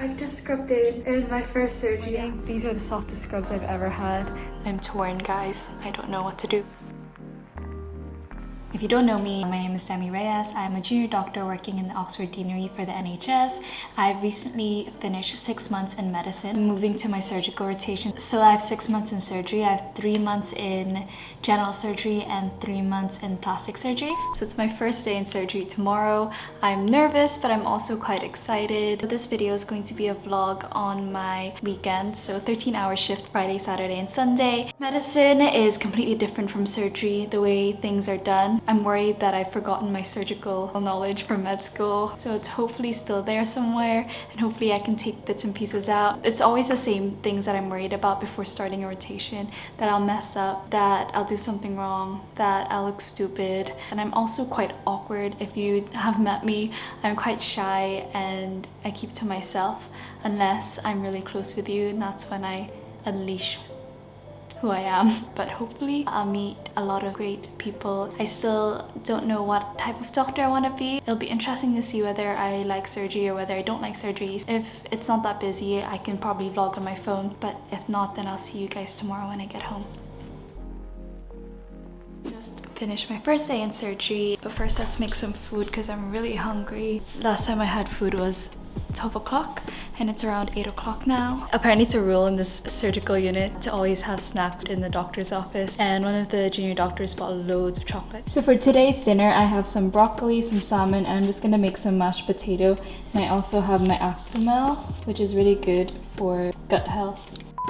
I've just scrubbed in my first surgery. These are the softest scrubs I've ever had. I'm torn, guys. I don't know what to do. If you don't know me, my name is Demi Reyes. I'm a junior doctor working in the Oxford Deanery for the NHS. I've recently finished 6 months in medicine, moving to my surgical rotation. So I have 6 months in surgery. I have 3 months in general surgery and 3 months in plastic surgery. So it's my first day in surgery tomorrow. I'm nervous, but I'm also quite excited. This video is going to be a vlog on my weekend. So 13-hour shift, Friday, Saturday, and Sunday. Medicine is completely different from surgery, the way things are done. I'm worried that I've forgotten my surgical knowledge from med school, so it's hopefully still there somewhere, and hopefully I can take bits and pieces out. It's always the same things that I'm worried about before starting a rotation, that I'll mess up, that I'll do something wrong, that I'll look stupid. And I'm also quite awkward. If you have met me, I'm quite shy and I keep to myself unless I'm really close with you, and that's when I unleash who I am. But hopefully I'll meet a lot of great people. I still don't know what type of doctor I want to be. It'll be interesting to see whether I like surgery or whether I don't like surgeries. If it's not that busy, I can probably vlog on my phone, but if not, then I'll see you guys tomorrow when I get home. Just finished my first day in surgery, but first let's make some food because I'm really hungry. Last time I had food was 12 o'clock and it's around 8 o'clock now. Apparently it's a rule in this surgical unit to always have snacks in the doctor's office, and one of the junior doctors bought loads of chocolate. So for today's dinner I have some broccoli, some salmon, and I'm just gonna make some mashed potato, and I also have my Actimel, which is really good for gut health.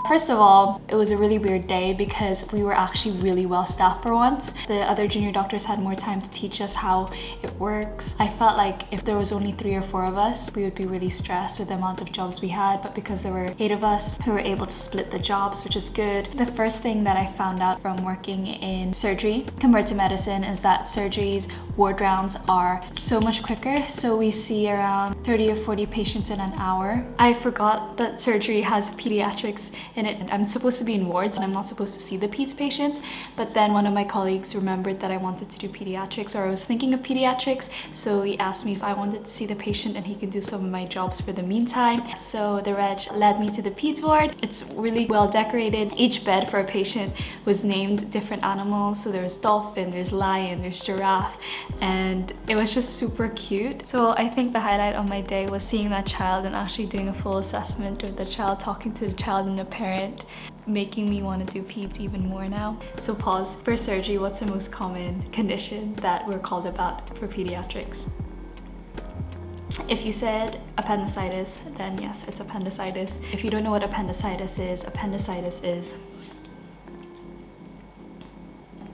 First of all, it was a really weird day because we were actually really well staffed for once. The other junior doctors had more time to teach us how it works. I felt like if there was only 3 or 4 of us, we would be really stressed with the amount of jobs we had, but because there were 8 of us, we were able to split the jobs, which is good. The first thing that I found out from working in surgery compared to medicine is that surgery's ward rounds are so much quicker. So we see around 30 or 40 patients in an hour. I forgot that surgery has pediatrics in it. I'm supposed to be in wards and I'm not supposed to see the peds patients, but then one of my colleagues remembered that I wanted to do pediatrics, or I was thinking of pediatrics, so he asked me if I wanted to see the patient and he could do some of my jobs for the meantime. So the reg led me to the peds ward. It's really well decorated. Each bed for a patient was named different animals, so there's dolphin, there's lion, there's giraffe, and it was just super cute. So I think the highlight of my day was seeing that child and actually doing a full assessment of the child, talking to the child and the parent, making me want to do peds even more now. So pause. For surgery, what's the most common condition that we're called about for pediatrics? If you said appendicitis, then yes, it's appendicitis. If you don't know what appendicitis is,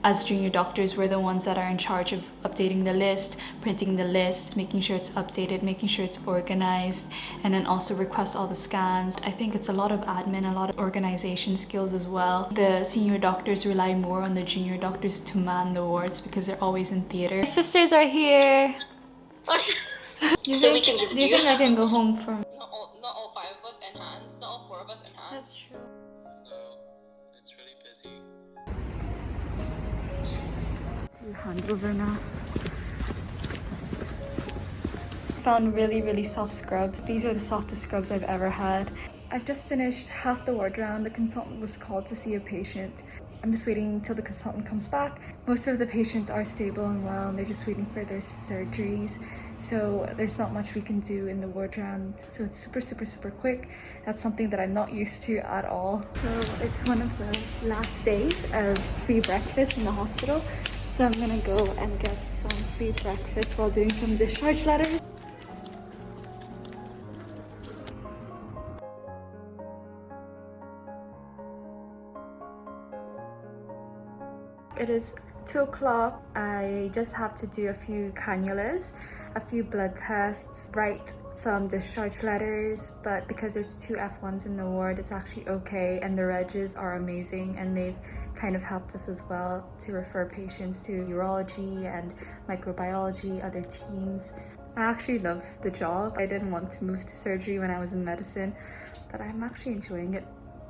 as junior doctors, we're the ones that are in charge of updating the list, printing the list, making sure it's updated, making sure it's organized, and then also request all the scans. I think it's a lot of admin, a lot of organization skills as well. The senior doctors rely more on the junior doctors to man the wards because they're always in theater. My sisters are here. We can visit do you think I can go home for... Not all 5 of us enhanced, not all 4 of us enhanced. That's true. No, it's really busy. Handover now. Found really soft scrubs. These are the softest scrubs I've ever had. I've just finished half the ward round. The consultant was called to see a patient. I'm just waiting until the consultant comes back. Most of the patients are stable and well, and they're just waiting for their surgeries. So there's not much we can do in the ward round. So it's super quick. That's something that I'm not used to at all. So it's one of the last days of free breakfast in the hospital. So I'm gonna go and get some free breakfast while doing some discharge letters. It is 2 o'clock. I just have to do a few cannulas, a few blood tests, write some discharge letters, but because there's 2 F1s in the ward, it's actually okay, and the regs are amazing, and they've kind of helped us as well to refer patients to urology and microbiology, other teams. I actually love the job. I didn't want to move to surgery when I was in medicine, but I'm actually enjoying it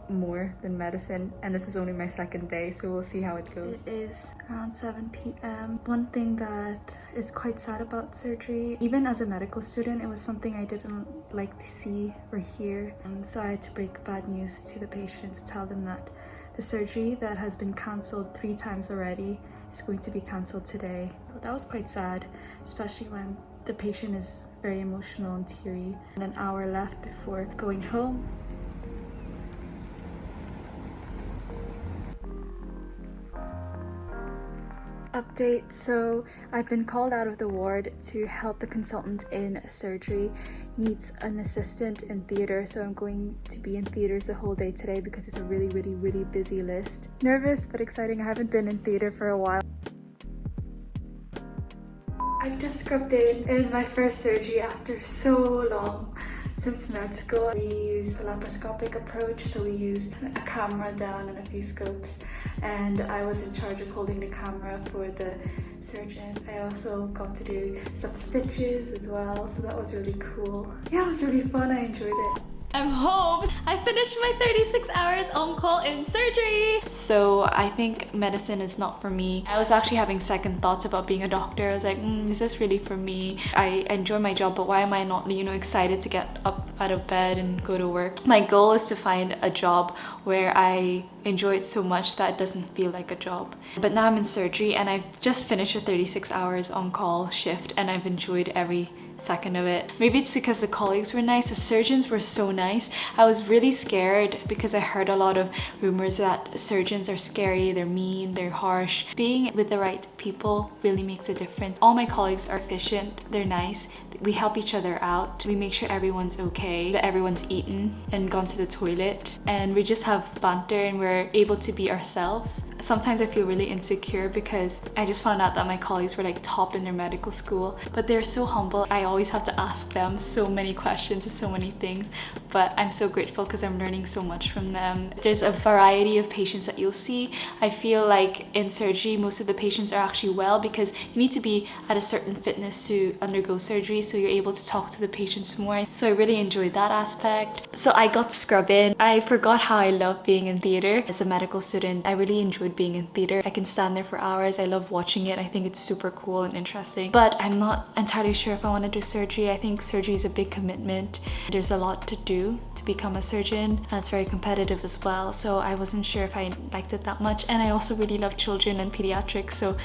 more than medicine, and this is only my second day, so we'll see how it goes. It is around 7 p.m. One thing that is quite sad about surgery, even as a medical student, it was something I didn't like to see or hear, and so I had to break bad news to the patient to tell them that the surgery that has been cancelled 3 times already is going to be cancelled today. That was quite sad, especially when the patient is very emotional and teary. And an hour left before going home. Update, so I've been called out of the ward to help the consultant in surgery. He needs an assistant in theatre, so I'm going to be in theatres the whole day today because it's a really busy list. Nervous but exciting. I haven't been in theatre for a while. I've just scrubbed in my first surgery after so long. Since med school, we used the laparoscopic approach, so we used a camera down and a few scopes, and I was in charge of holding the camera for the surgeon. I also got to do some stitches as well, so that was really cool. Yeah, it was really fun. I enjoyed it. I'm home. I finished my 36 hours on call in surgery. So I think medicine is not for me. I was actually having second thoughts about being a doctor. I was like, is this really for me? I enjoy my job, but why am I not, excited to get up out of bed and go to work? My goal is to find a job where I enjoy it so much that it doesn't feel like a job. But now I'm in surgery and I've just finished a 36 hours on call shift and I've enjoyed every second of it. Maybe it's because the colleagues were nice, the surgeons were so nice. I was really scared because I heard a lot of rumors that surgeons are scary, they're mean, they're harsh. Being with the right people really makes a difference. All my colleagues are efficient, they're nice, we help each other out, we make sure everyone's okay, that everyone's eaten and gone to the toilet, and we just have banter and we're able to be ourselves. Sometimes I feel really insecure because I just found out that my colleagues were like top in their medical school, but they're so humble. I always have to ask them so many questions, so many things, but I'm so grateful because I'm learning so much from them. There's a variety of patients that you'll see. I feel like in surgery, most of the patients are actually well because you need to be at a certain fitness to undergo surgery, so you're able to talk to the patients more. So I really enjoyed that aspect. So I got to scrub in. I forgot how I love being in theatre. As a medical student, I really enjoyed being in theatre. I can stand there for hours. I love watching it. I think it's super cool and interesting. But I'm not entirely sure if I want to do surgery. I think surgery is a big commitment. There's a lot to do to become a surgeon, and it's very competitive as well. So I wasn't sure if I liked it that much. And I also really love children and pediatrics, so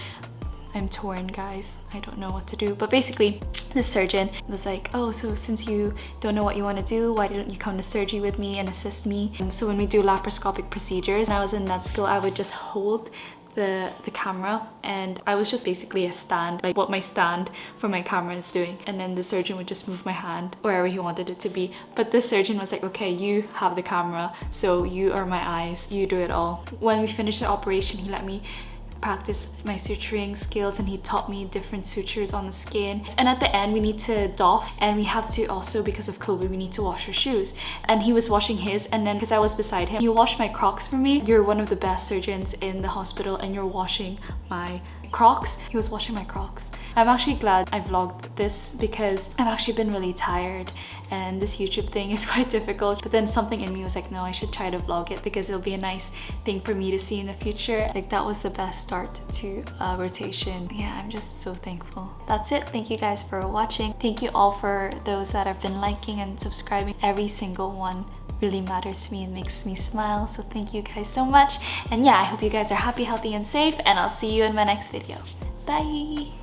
I'm torn, guys. I don't know what to do. But basically, the surgeon was like, oh, so since you don't know what you want to do, why don't you come to surgery with me and assist me? So when we do laparoscopic procedures, when I was in med school, I would just hold the camera, and I was just basically a stand, like what my stand for my camera is doing, and then the surgeon would just move my hand wherever he wanted it to be. But this surgeon was like, okay, you have the camera, so you are my eyes, you do it all. When we finished the operation, he let me practice my suturing skills, and he taught me different sutures on the skin. And at the end, we need to doff, and we have to also, because of COVID, we need to wash our shoes. And he was washing his, and then because I was beside him, he washed my Crocs for me. You're one of the best surgeons in the hospital and you're washing my Crocs. He was washing my Crocs. I'm actually glad I vlogged this because I've actually been really tired and this YouTube thing is quite difficult. But then something in me was like, no, I should try to vlog it because it'll be a nice thing for me to see in the future. Like, that was the best start to rotation. Yeah, I'm just so thankful. That's it. Thank you guys for watching. Thank you all for those that have been liking and subscribing. Every single one really matters to me and makes me smile, so thank you guys so much. And yeah, I hope you guys are happy, healthy and safe, and I'll see you in my next video. Bye.